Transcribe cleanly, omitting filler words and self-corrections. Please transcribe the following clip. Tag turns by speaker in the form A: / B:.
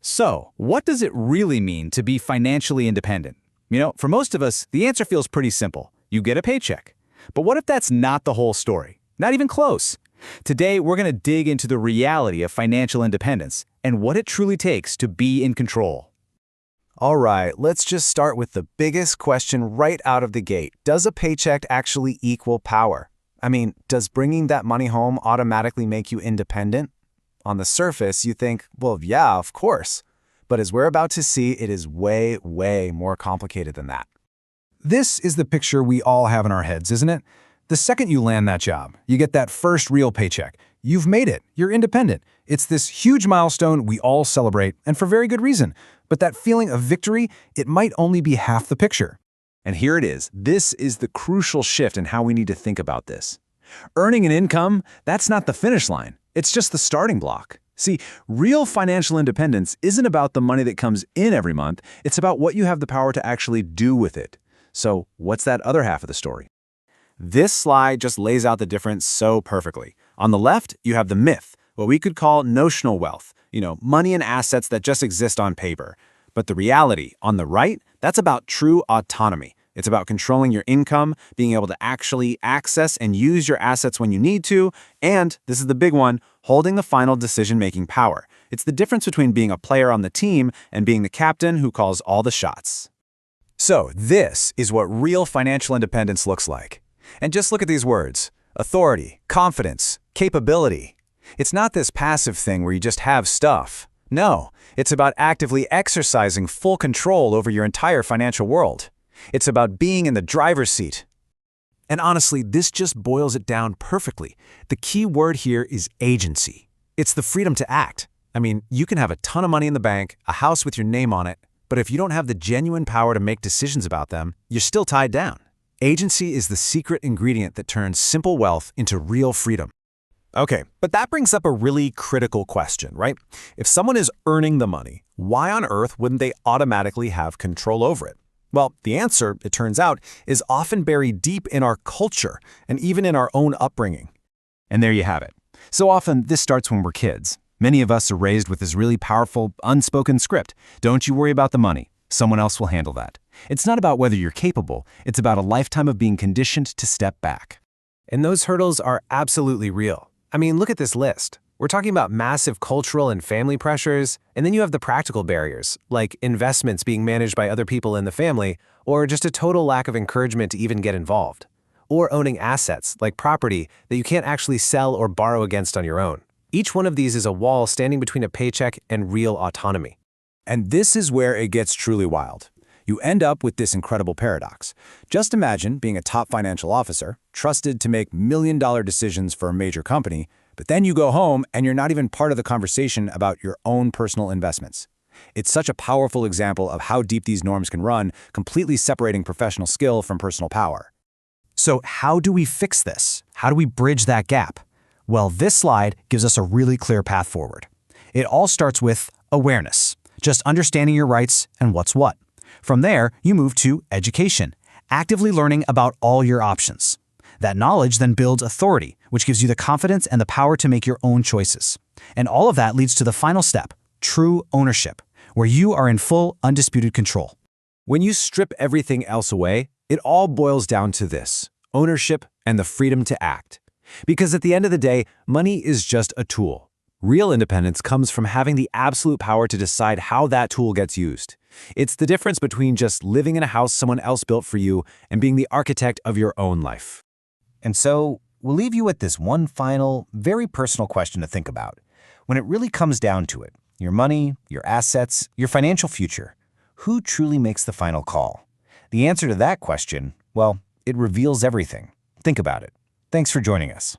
A: So, what does it really mean to be financially independent? For most of us, the answer feels pretty simple. You get a paycheck. But what if that's not the whole story? Not even close. Today, we're going to dig into the reality of financial independence and what it truly takes to be in control.
B: All right, let's just start with the biggest question right out of the gate. Does a paycheck actually equal power? Does bringing that money home automatically make you independent? On the surface, you think, well, yeah, of course. But as we're about to see, it is way, way more complicated than that.
C: This is the picture we all have in our heads, isn't it? The second you land that job, you get that first real paycheck. You've made it. You're independent. It's this huge milestone we all celebrate, and for very good reason. But that feeling of victory, it might only be half the picture.
B: And here it is. This is the crucial shift in how we need to think about this. Earning an income, that's not the finish line. It's just the starting block. See, real financial independence isn't about the money that comes in every month. It's about what you have the power to actually do with it. So what's that other half of the story? This slide just lays out the difference so perfectly. On the left, you have the myth, what we could call notional wealth, money and assets that just exist on paper. But the reality, on the right, that's about true autonomy. It's about controlling your income, being able to actually access and use your assets when you need to, and, this is the big one, holding the final decision-making power. It's the difference between being a player on the team and being the captain who calls all the shots.
C: So this is what real financial independence looks like. And just look at these words: authority, confidence, capability. It's not this passive thing where you just have stuff. No, it's about actively exercising full control over your entire financial world. It's about being in the driver's seat. And honestly, this just boils it down perfectly. The key word here is agency. It's the freedom to act. You can have a ton of money in the bank, a house with your name on it, but if you don't have the genuine power to make decisions about them, you're still tied down. Agency is the secret ingredient that turns simple wealth into real freedom. Okay, but that brings up a really critical question, right? If someone is earning the money, why on earth wouldn't they automatically have control over it? Well, the answer, it turns out, is often buried deep in our culture and even in our own upbringing. And there you have it. So often, this starts when we're kids. Many of us are raised with this really powerful, unspoken script. Don't you worry about the money. Someone else will handle that. It's not about whether you're capable. It's about a lifetime of being conditioned to step back.
D: And those hurdles are absolutely real. Look at this list. We're talking about massive cultural and family pressures, and then you have the practical barriers, like investments being managed by other people in the family, or just a total lack of encouragement to even get involved. Or owning assets, like property, that you can't actually sell or borrow against on your own. Each one of these is a wall standing between a paycheck and real autonomy.
C: And this is where it gets truly wild. You end up with this incredible paradox. Just imagine being a top financial officer, trusted to make million-dollar decisions for a major company, but then you go home and you're not even part of the conversation about your own personal investments. It's such a powerful example of how deep these norms can run, completely separating professional skill from personal power. So how do we fix this? How do we bridge that gap? Well, this slide gives us a really clear path forward. It all starts with awareness, just understanding your rights and what's what. From there, you move to education, actively learning about all your options. That knowledge then builds authority, which gives you the confidence and the power to make your own choices. And all of that leads to the final step, true ownership, where you are in full, undisputed control.
B: When you strip everything else away, it all boils down to this: ownership and the freedom to act. Because at the end of the day, money is just a tool. Real independence comes from having the absolute power to decide how that tool gets used. It's the difference between just living in a house someone else built for you and being the architect of your own life.
C: And so, we'll leave you with this one final, very personal question to think about. When it really comes down to it, your money, your assets, your financial future, who truly makes the final call? The answer to that question, well, it reveals everything. Think about it. Thanks for joining us.